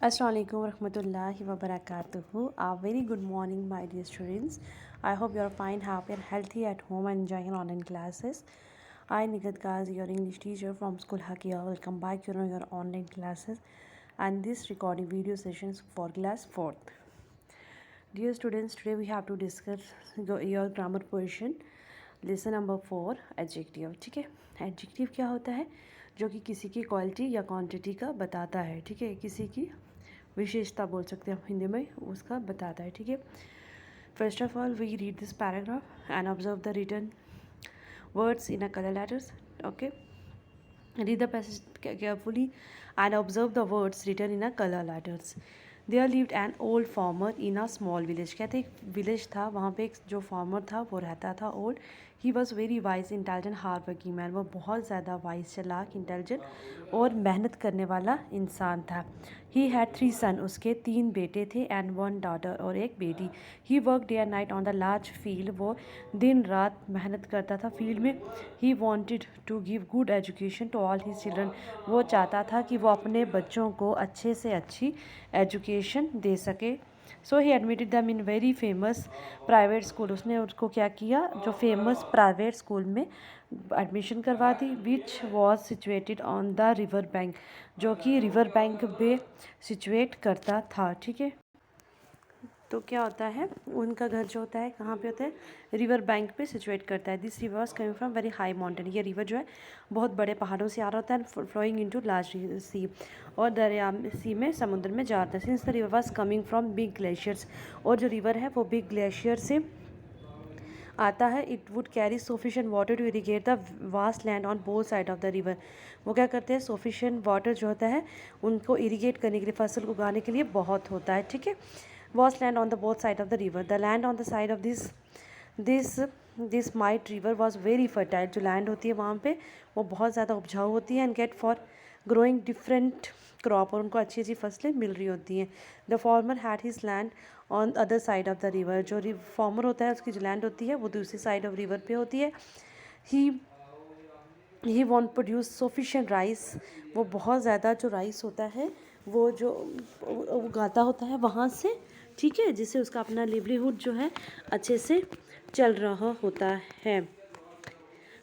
Assalamu alaikum warahmatullahi wabarakatuh. A very good morning, my dear students. I hope you are fine, happy, and healthy at home and enjoying online classes. I, Nigat Ghazi, your English teacher from School Hakia, welcome back to your online classes and this recording video sessions for class 4th. Dear students, today we have to discuss your grammar portion. Lesson number 4 adjective. ठीक है, adjective क्या होता है? जो कि किसी की quality या क्वांटिटी का बताता है। ठीक है, किसी की विशेषता बोल सकते हैं हम हिंदी में, उसका बताता है। ठीक है, first of all we read this paragraph and observe the written words in a colour letters. Okay, read the passage carefully and observe the words written in a color letters. There lived an old farmer in a small village. कहते एक village था, वहाँ पे एक जो farmer था वो रहता था old. He was very wise intelligent hard working man. वो बहुत ज़्यादा वाइज, चालाक, इंटेलिजेंट और मेहनत करने वाला इंसान था. ही हैड 3 सन. उसके 3 बेटे थे एंड 1 डॉटर और एक बेटी. He work day and night on the large field. वो दिन रात मेहनत करता था फील्ड में. He wanted to give good education to all his children. वो चाहता था कि वो अपने बच्चों को अच्छे से अच्छी एजुकेशन दे सके. So he admitted them in very famous private school. उसने उसको क्या किया, जो फेमस प्राइवेट स्कूल में एडमिशन करवा दी. Which was situated on the river bank. जो कि रिवर बैंक पे सिचुएट करता था. ठीक है, तो क्या होता है, उनका घर जो होता है कहाँ पे होता है, रिवर बैंक पे सिचुएट करता है. This river was coming from very high mountain. ये रिवर जो है बहुत बड़े पहाड़ों से आ रहा होता है, फ्लोइंग इनटू लार्ज सी. और दरिया सी में, समुद्र में जा रहा था. Since the river was coming from big glaciers. और जो रिवर है वो बिग ग्लेशियर से आता है. It would carry sufficient water to irrigate the vast land on both side of the river. वो क्या करते हैं, सोफिशिएंट वाटर जो होता है उनको इरीगेट करने के लिए, फसल को उगाने के लिए बहुत होता है. ठीक है, vast land on the both side of the river. The land on the side of this might river was very fertile. जो लैंड होती है वहाँ पे वो बहुत ज़्यादा उपजाऊ होती है. And get for growing different crop. और उनको अच्छी अच्छी फसलें मिल रही होती हैं. The farmer had his land on other side of the river. जो फार्मर होता है उसकी जो लैंड होती है वो दूसरी साइड ऑफ रिवर पे होती है. ही ही वॉन्ट प्रोड्यूस सोफिशिएंट राइस. वो बहुत ज़्यादा जो राइस होता है वो जो उगाता होता है वहाँ से. ठीक है, जिससे उसका अपना लिवलीहुड जो है अच्छे से चल रहा होता है.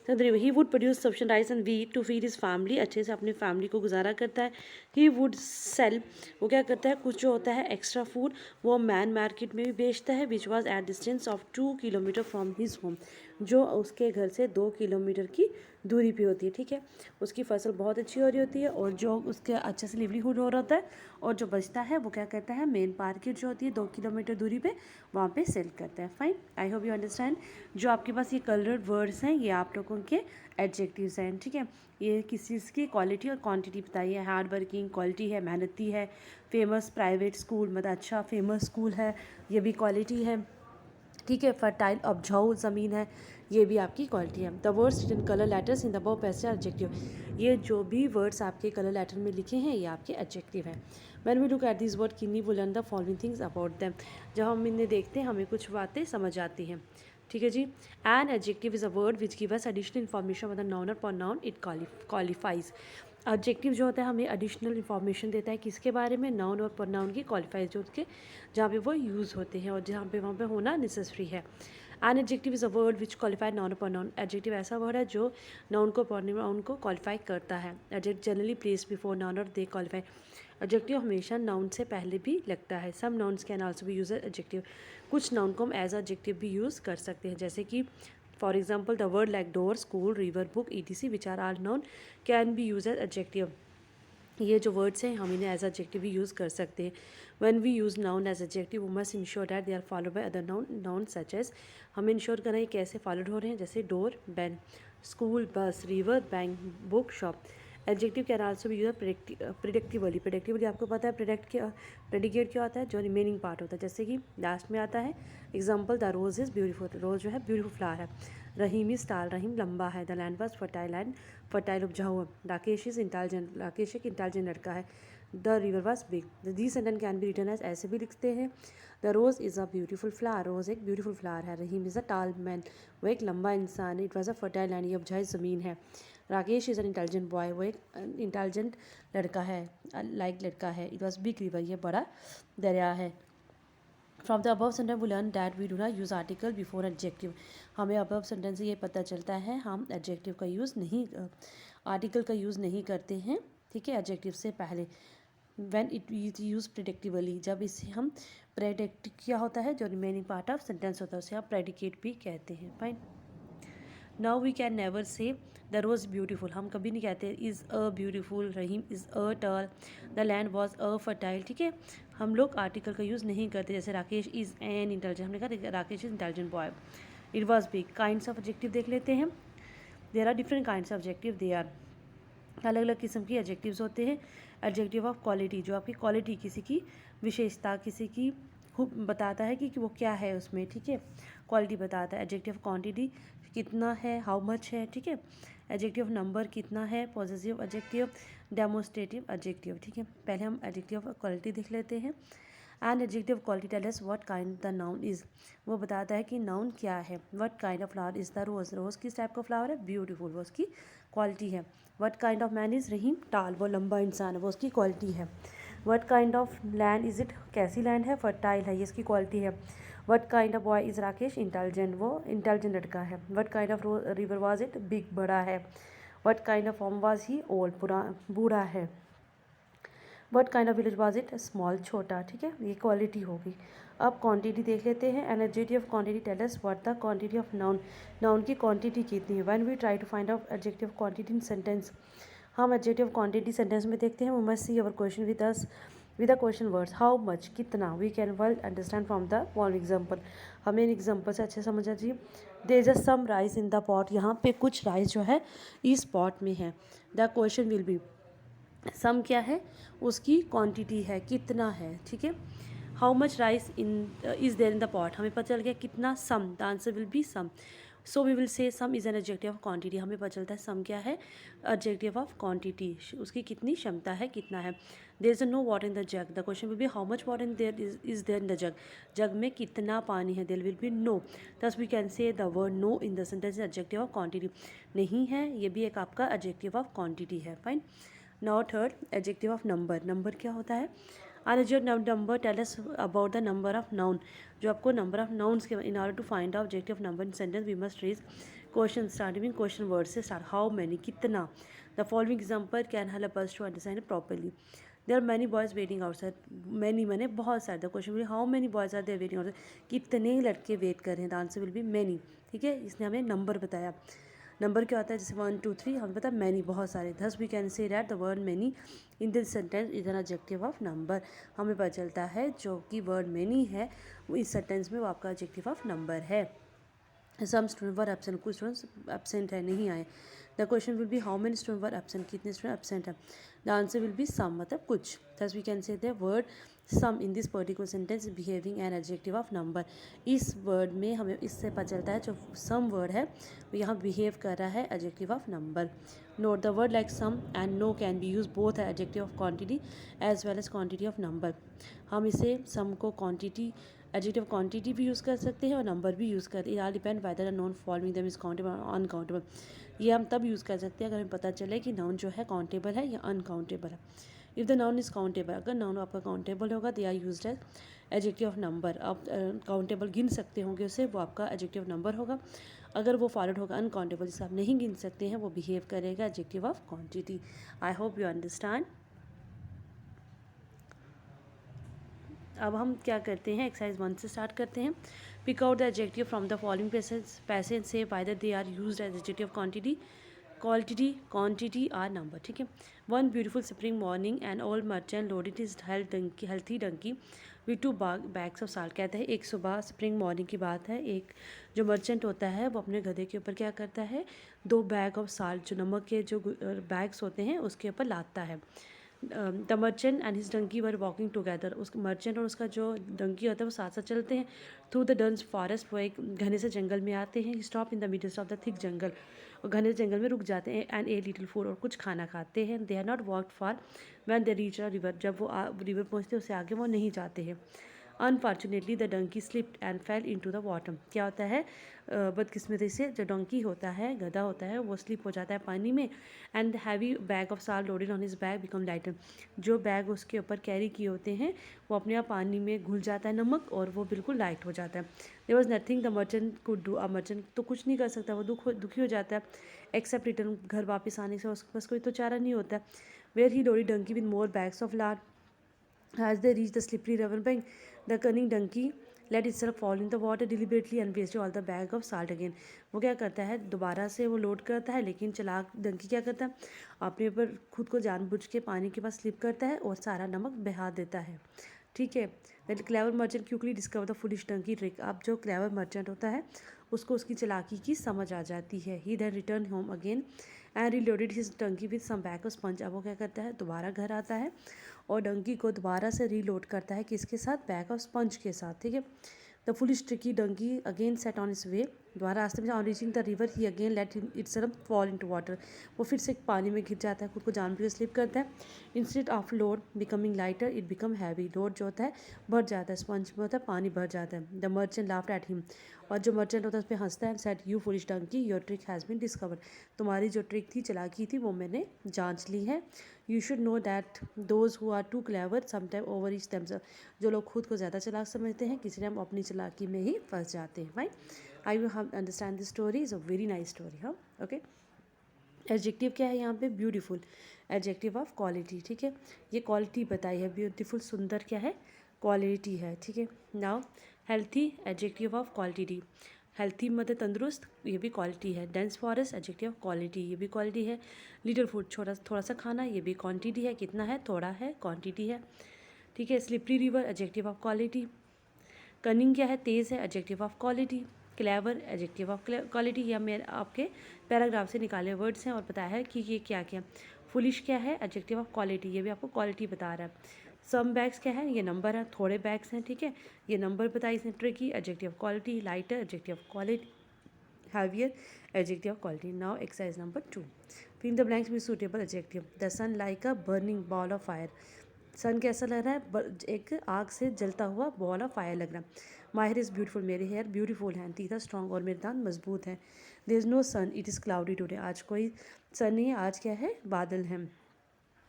He would produce sufficient rice and wheat to feed his family. अच्छे से अपनी फैमिली को गुजारा करता है. He would sell. वो क्या करता है, कुछ जो होता है एक्स्ट्रा फूड वो मैन मार्केट में भी बेचता है. Which was at distance of 2 kilometre from his home. जो उसके घर से 2 किलोमीटर की दूरी पे होती है. ठीक है, उसकी फसल बहुत अच्छी हो रही होती है और जो उसके अच्छे से लिवलीहुड हो रहा होता है. और जो बचता है वो क्या करता है, मेन मार्केट जो होती है 2 किलोमीटर दूरी पे वहाँ पे सेल करता है. Fine, I hope you understand. जो आपके पास ये कलर्ड वर्ड्स हैं ये आप लोगों के एडजेक्टिव्स हैं. ठीक है, ये किस चीज़ की क्वालिटी और क्वांटिटी बताइए. हार्ड वर्किंग क्वालिटी है, मेहनती है. फेमस प्राइवेट स्कूल मतलब अच्छा फेमस स्कूल है, ये भी क्वालिटी है. ठीक है, फर्टाइल उपजाऊ ज़मीन है, ये भी आपकी क्वालिटी है. The words written colour letters in the above passage are adjective. ये जो भी वर्ड्स आपके कलर लेटर में लिखे हैं ये आपके एडजेक्टिव हैं. When we look at this word किन्नी will learn the following things about them. जब हम इन्हें देखते हैं हमें कुछ बातें समझ आती हैं. ठीक है जी. An adjective is a word which give us additional information about the noun और प्रोनाउन इट क्वालिफाइज. एडजेक्टिव जो होता है हमें एडिशनल इन्फॉर्मेशन देता है किसके बारे में, नाउन और प्रोनाउन की क्वालिफाइज जो उसके जहाँ पे वो यूज़ होते हैं और जहाँ पे वहाँ पे होना नेसेसरी है. An adjective is a word which qualify noun और प्रोनाउन. एडजेक्टिव ऐसा वर्ड है जो नाउन को प्रोनाउन को क्वालिफाई करता है. Adjective generally place before noun और दे क्वालिफाई. एडजेक्टिव हमेशा नाउन से पहले भी लगता है. Some nouns can also be use adjective. कुछ नाउन को हम एज एडजेक्टिव भी यूज़ कर सकते हैं, जैसे कि for example the word like door, school, river, book, ETC which are all noun can be use as adjective. ये जो वर्ड्स हैं हम इन्हें एज एडजेक्टिव भी यूज़ कर सकते हैं. When we use noun as adjective we must ensure that they are followed by other noun such as. हमें इंश्योर करना है कैसे फॉलोड हो रहे हैं, जैसे door, pen, school, bus, river, bank, book, shop. Adjective can also be use predicatively. Predicatively आपको पता है प्रेडिकेट क्या होता है, जो रिमेनिंग पार्ट होता है, जैसे कि लास्ट में आता है. Example the rose is beautiful. Rose जो है ब्यूटीफुल फ्लावर है. रहीम इज़ टाल. रहीम लंबा है. The land was fertile. Land fertile उपजाऊ है. Rakesh is intelligent. राकेश एक इंटेलिजेंट लड़का है. The river was big. The sentence can be written as. ऐसे भी लिखते हैं. The rose is a beautiful flower. Rose एक ब्यूटीफुल फ्लावर है. रहीम इज़ अ टाल मैन. वो एक लंबा इंसान है. It was a fertile land. ये उपजाऊ ज़मीन है. Rakesh is an intelligent boy, वो एक इंटेलिजेंट लड़का है, लाइक लड़का है। इट वॉज बिग रिवर, ये बड़ा दरिया है। From the above sentence we learn that we do not use article before adjective. हमें अबव सेंटेंस से ये पता चलता है हम एडजेक्टिव का यूज़ नहीं, आर्टिकल का यूज़ नहीं करते हैं, ठीक है, एडजेक्टिव से पहले। व्हेन इट इज यूज प्रेडिक्टिवली, जब इसे हम प्रेडिक्ट किया होता है, जो रिमेनिंग पार्ट ऑफ सेंटेंस होता है उसे आप प्रेडिकेट भी कहते हैं। Fine. Now we can never say the rose beautiful, हम कभी नहीं कहते is a beautiful, Rahim is a tall, the land was a fertile, ठीक है। हम लोग आर्टिकल का यूज़ नहीं करते, जैसे राकेश इज़ एन इंटेलिजेंट, हमने कहा Rakesh is intelligent boy. It was big. Kinds of adjective देख लेते हैं। There are different kinds of adjective. They are, अलग अलग किस्म की एडजेक्टिव्स होते हैं। एडजेक्टिव ऑफ क्वालिटी, जो आपकी क्वालिटी, किसी की विशेषता, किसी की खूब बताता है कि वो क्या है उसमें, ठीक है, क्वालिटी बताता है। एडजेक्टिव ऑफ क्वांटिटी, कितना है, हाउ मच है, ठीक है। एडजेक्टिव ऑफ नंबर, कितना है, पॉजिटिव एडजेक्टिव, डेमोस्ट्रेटिव एडजेक्टिव, ठीक है। पहले हम एडजेक्टिव ऑफ क्वालिटी देख लेते हैं। And adjective quality tell us what kind the noun is, वो बताता है कि नाउन क्या है। What kind of flower is the rose, rose किस टाइप का फ्लावर है, ब्यूटीफुल, वो उसकी क्वालिटी है। What kind of man is Rahim, tall, वो लंबा इंसान है, वो उसकी क्वालिटी है। What kind of land is it, कैसी लैंड है, फर्टाइल है, ये इसकी क्वालिटी है। What kind of boy is Rakesh, intelligent, वो इंटेलिजेंट लड़का है। What kind of river was it, big, बड़ा है। What kind of farmer was he, old, बूढ़ा है। What kind of village was it, small, छोटा, ठीक है, ये क्वालिटी होगी। अब क्वांटिटी देख लेते हैं। An adjective of quantity tell us what the quantity of noun, noun की क्वांटिटी कितनी है। When we try to find out adjective quantity in sentence, हम एडजेक्टिव क्वांटिटी सेंटेंस में देखते हैं। We must see our question with us with the question words, how much, कितना। We can well understand from the following example, हमें इन example से अच्छे समझना चाहिए। There is some rice in the pot, यहाँ पे कुछ राइस जो है इस पॉट में है। The question will be, some क्या है, उसकी क्वांटिटी है, कितना है, ठीक है। How much rice in is there in the pot, हमें पता चल गया कितना, some, the answer will be some. So we will say some is an adjective of quantity, हमें पता चलता है सम क्या है, एडजेक्टिव ऑफ क्वांटिटी, उसकी कितनी क्षमता है, कितना है। There is no water in the jug, the question will be how much water in there is there in the jug, jug में कितना पानी है। There will be no, thus we can say the word no in the sentence adjective of quantity, नहीं है, ये भी एक आपका एडजेक्टिव ऑफ क्वांटिटी है। Fine. Now third, adjective of number, number क्या होता है। An adjective number tell us about the number of noun, जो आपको नंबर ऑफ नाउन्स के, in order to find out objective of number in sentence we must raise question starting question word से start. How many, कितना। The following example can help us to understand it properly. There are many boys waiting outside, many मैंने बहुत सारे। The question will how many boys are there waiting outside, कितने लड़के wait कर रहे हैं। The answer will be many, ठीक है, इसने हमें नंबर बताया। नंबर क्या होता है, जैसे 1 2 3, हमें पता है मैनी, बहुत सारे। Thus we can say that the word many in this sentence is an adjective of number, हमें पता चलता है जो कि वर्ड मैनी है वो इस सेंटेंस में वो आपका एडजेक्टिव ऑफ नंबर है। सम स्टूडेंट वर एबसेंट, कुछ स्टूडेंट्स एबसेंट है, नहीं आए। The question will be how many student were absent, कितने स्टूडेंट एबसेंट है। The answer will be some, मतलब कुछ। Thus we can say the word some in this particular sentence behaving an adjective of number, इस word में हमें इससे पता चलता है जो सम वर्ड है वो यहाँ बिहेव कर रहा है adjective of number. Note the word like some and no can be use both है adjective of quantity as well as quantity of number. हम इसे सम को क्वांटिटी, एडजेक्टिव क्वांटिटी भी यूज़ कर सकते हैं और नंबर भी यूज़ करते हैं। All depend whether noun following them is countable और अनकाउंटेबल, ये हम तब यूज़ कर सकते हैं अगर हमें पता चले कि नाउन जो है काउंटेबल है या अनकाउंटेबल है। If the noun is countable, अगर नाउन आपका काउंटेबल होगा they are used as adjective of number, आप काउंटेबल गिन सकते होंगे उसे, वो आपका एडजेक्टिव नंबर होगा। अगर वो फॉलोड होगा अनकाउंटेबल, जिसे आप नहीं गिन सकते हैं, वो बिहेव करेगा adjective of quantity. I hope you understand. अब हम क्या करते हैं, एक्सरसाइज 1 से स्टार्ट करते हैं। Pick out the adjective from the following passage say whether they are used as adjective quantity, quantity or number, ठीक है। One beautiful spring morning and old merchant loaded is healthy donkey with 2 bags of salt, कहता है एक सुबह spring morning की बात है, एक जो मर्चेंट होता है वो अपने गधे के ऊपर क्या करता है, 2 बैग ऑफ साल्ट, जो नमक के जो बैग्स होते हैं उसके ऊपर लादता है। The merchant and his donkey were walking together, उस मर्चेंट और उसका जो डंकी होता है वो साथ साथ चलते हैं। थ्रू द डंस फॉरेस्ट, वो एक घने से जंगल में आते हैं। Stop in the midst of the thick jungle, और घने जंगल में रुक जाते हैं। एंड ए लिटिल फूड, और कुछ खाना खाते हैं। They are not walked far when they reach a river, जब वो रिवर पहुँचते हैं उससे आगे वो नहीं जाते हैं। Unfortunately the donkey slipped and fell into the water. क्या होता है, बदकिस्मती से जो डंकी होता है, गधा होता है, वो स्लिप हो जाता है पानी में, and the heavy bag of salt loaded on his bag become lighter. जो बैग उसके ऊपर कैरी किए होते हैं वो अपने आप पानी में घुल जाता है नमक, और वो बिल्कुल लाइट हो जाता है। There was nothing the merchant could do. अब मर्चेंट तो कुछ नहीं कर सकता, वो दुखी हो जाता है, एक्सेप्ट रिटर्न, घर वापस आने से उसके पास कोई तो चारा नहीं होता। Where he loaded donkey with more bags of lard. As they reached the slippery river bank, the cunning donkey let itself fall in the water deliberately and wasted all the bag of salt again. वो क्या करता है, दोबारा से वो load करता है, लेकिन चालाक डंकी क्या करता है, अपने ऊपर खुद को जानबूझ के पानी के पास स्लिप करता है और सारा नमक बहा देता है। ठीक है। That clever merchant quickly discover the foolish donkey trick. अब जो क्लेवर मर्चेंट होता है उसको उसकी चालाकी की समझ आ जाती है। He then return home again and reloaded his donkey with some bag of sponge. अब वो क्या करता है, दोबारा घर आता है और डंकी को दोबारा से रीलोड करता है, किसके साथ, बैग ऑफ स्पंज के साथ। ठीक है। The foolish tricky donkey again set on his way. दोबारा रास्ते में on reaching the river he again let itself fall into water. वो फिर से पानी में गिर जाता है, खुद को जानबूझ के स्लिप करता है। Instead of load becoming lighter it become heavy. Load जो होता है बढ़ जाता है, स्पंज में होता है पानी भर जाता है। The merchant laughed at him. और जो मर्चेंट होता है उस पर हंसता है, said you foolish donkey your trick has been discovered. तुम्हारी जो ट्रिक थी, चालाकी थी, वो मैंने जांच ली है। You should know that those who are too clever sometime over reach themselves. जो लोग खुद को ज़्यादा चालाक समझते हैं, किसी टाइम अपनी चालाकी में ही फंस जाते हैं। Right, I you have understand this story, is a very nice story. हाँ, ओके। एडजेक्टिव क्या है यहाँ पे, ब्यूटीफुल, एडजेक्टिव ऑफ क्वालिटी। ठीक है, ये क्वालिटी बताई है। ब्यूटीफुल, सुंदर क्या है, क्वालिटी है। ठीक है। Now healthy, adjective of quality. Healthy मतलब तंदुरुस्त, ये भी क्वालिटी है। Dense forest, adjective of quality, ये भी क्वालिटी है। लिटिल फूड, थोड़ा सा खाना, ये भी क्वांटिटी है। कितना है, थोड़ा है, क्वांटिटी है। ठीक है। Slippery river, adjective of quality. Cunning क्या है, तेज़ है, adjective of quality. Clever, adjective of quality. या मेरे आपके पैराग्राफ से निकाले वर्ड्स हैं और बताया है कि ये क्या क्या। फुलिश क्या है, एडजेक्टिव ऑफ क्वालिटी, ये भी आपको क्वालिटी बता रहा है। सम बैग्स क्या है, ये नंबर है, थोड़े बैग्स हैं। ठीक है, ये नंबर बताई इसने। Tricky, adjective of quality. Lighter, adjective of quality. Heavier, adjective of quality. Now exercise number 2, fill the blanks with suitable adjective. The sun like a burning ball of fire. Sun कैसा लग रहा है, एक आग से जलता हुआ बॉल ऑफ फायर लग रहा है। माई हेयर इज़ ब्यूटीफुल, मेरे हेयर ब्यूटीफुल हैं। टीथ आर स्ट्रॉन्ग, और मेरे दांत मजबूत हैं। There is no sun, it is cloudy today. आज कोई सन नहीं है, आज क्या है, बादल हैं।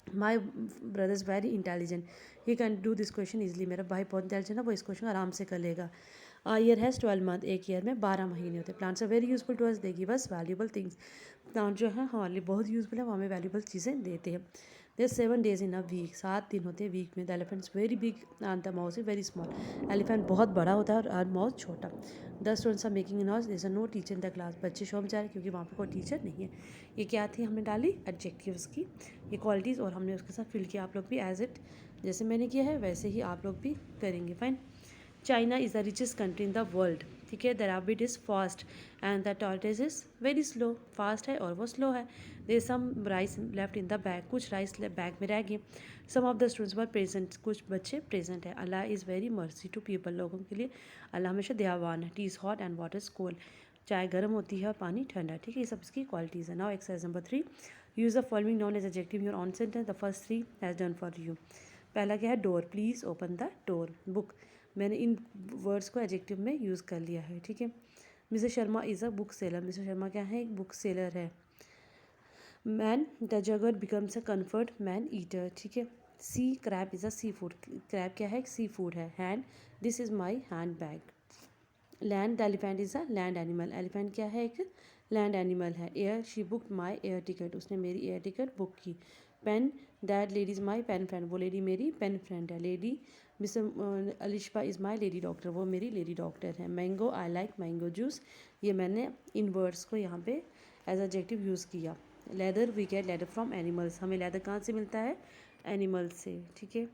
My brother is very intelligent, he can do this question easily. मेरा भाई बहुत इंटेलिजेंट है, वो इस क्वेश्चन आराम से कर लेगा। ईयर हैज़ 12 मंथ, एक ईयर में 12 महीने होते हैं। Plants are very useful to us, they give us valuable things. Plant जो है हमारे लिए बहुत यूजफुल है, वो हमें वैल्यूबल चीज़ें देते हैं। There 7 days in a week, 7 दिन होते हैं वीक में। The elephant is very big and the mouse is very small. Elephant बहुत बड़ा होता है और माउस छोटा। 10 students are making noise, there is no teacher in the class. बच्चे शोर मचा रहे क्योंकि वहाँ पे कोई टीचर नहीं है। ये क्या थी, हमने डाली एडजेक्टिव्स की ये क्वालिटीज़, और हमने उसके साथ फिल किया। आप लोग भी एज इट जैसे मैंने किया है वैसे ही आप लोग भी करेंगे। Fine. China is the richest country in the world. ठीक है। The rabbit is fast and the tortoise is very slow. Fast है और वो स्लो है। There some rice left in the bag, कुछ राइस बैग में रह गए। Some of the students were present, कुछ बच्चे प्रेजेंट है। Allah is very mercy to people, लोगों के लिए अल्लाह हमेशा दयावान है। Tea is hot and water is cold, चाय गर्म होती है और पानी ठंडा। ठीक है, ये सब इसकी क्वालिटीज़ है। Now exercise number 3, use the following noun as adjective your own sentence. The first 3 has done for you. पहला क्या है, door, please open the door. Book, मैंने इन वर्ड्स को एडजेक्टिव में यूज़ कर लिया है। ठीक है। Mrs Sharma is a book seller, Mrs Sharma क्या है, एक बुक सेलर है। Man the jaguar becomes a comfort man eater. ठीक है। सी crab is a sea food, crab क्या है, सी फूड है। Hand, this is my hand bag. Land, the elephant is a land animal, elephant क्या है, एक land animal है। Air, she book my air ticket, उसने मेरी एयर टिकट बुक की। Pen, that lady is my pen friend, वो lady मेरी pen friend है। Lady, miss Alisha is my lady doctor, वो मेरी लेडी डॉक्टर है। Mango, I like mango juice, ये मैंने इन वर्ड्स को यहाँ पे एज एडजेक्टिव यूज़ किया। Leather, we get leather from animals, हमें लेदर कहाँ से मिलता है, एनिमल्स से। ठीक है,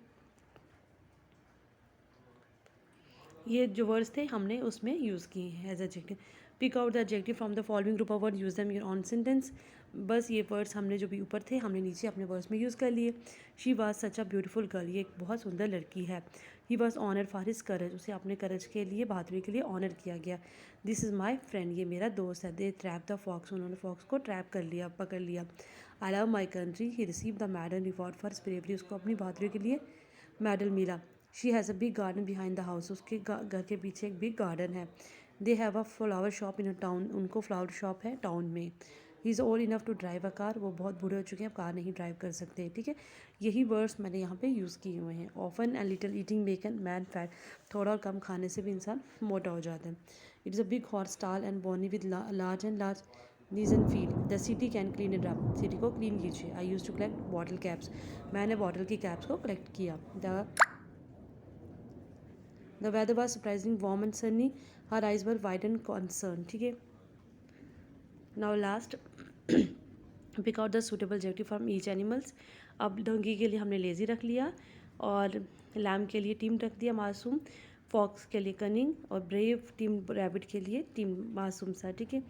ये जो वर्ड्स थे हमने उसमें यूज़ किए हैं as adjective. Pick out the adjective from the following group of word, use them your own sentence. बस ये वर्ड्स हमने जो भी ऊपर थे हमने नीचे अपने वर्ड्स में यूज़ कर लिए। She was such a beautiful girl, ये एक बहुत सुंदर लड़की है। He was honour for his courage, उसे अपने करेज के लिए, बहादुरी के लिए ऑनर किया गया। दिस इज़ माई फ्रेंड, ये मेरा दोस्त है। दे ट्रैप द फॉक्स, उन्होंने फॉक्स को ट्रैप कर लिया, पकड़ लिया। I love my country, he receive the medal reward for bravery, उसको अपनी बहादुरी के लिए मेडल मिला। She has a big garden behind the house, उसके घर के पीछे एक बिग गार्डन है। They have a flower shop in a town, उनको फ्लावर शॉप है टाउन में। He is old enough to drive a car, वो बहुत बूढ़े हो चुके हैं, अब कार नहीं ड्राइव कर सकते। ठीक है, यही वर्ड्स मैंने यहाँ पे यूज़ किए हुए हैं। Often and little eating make an man fat, थोड़ा और कम खाने से भी इंसान मोटा हो जाता है। It is a big horse tall and bony with large and large knees and feel, the city can clean it up, city को क्लीन कीजिए। I use to collect bottle caps, मैंने बॉटल की कैप्स को collect किया। The weather was surprising warm and sunny, her eyes were wide and concern. ठीक है, now last pick out the suitable adjective from each animals. अब donkey के लिए हमने लेजी रख लिया, और लैम के लिए टीम रख दिया मासूम, फॉक्स के लिए कनिंग, और ब्रेव टीम रैबिट के लिए टीम मासूम सा। ठीक है,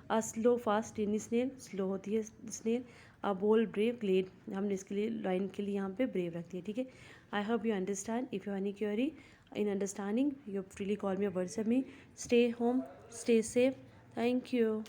a slow fast tiny snail, slow होती है snail. A bold brave glad, हमने इसके लिए लाइन के लिए यहाँ पे ब्रेव रख दिया। ठीक है, I hope you understand. If you any query in understanding, you freely call me और WhatsApp me. Stay home, stay safe, thank you.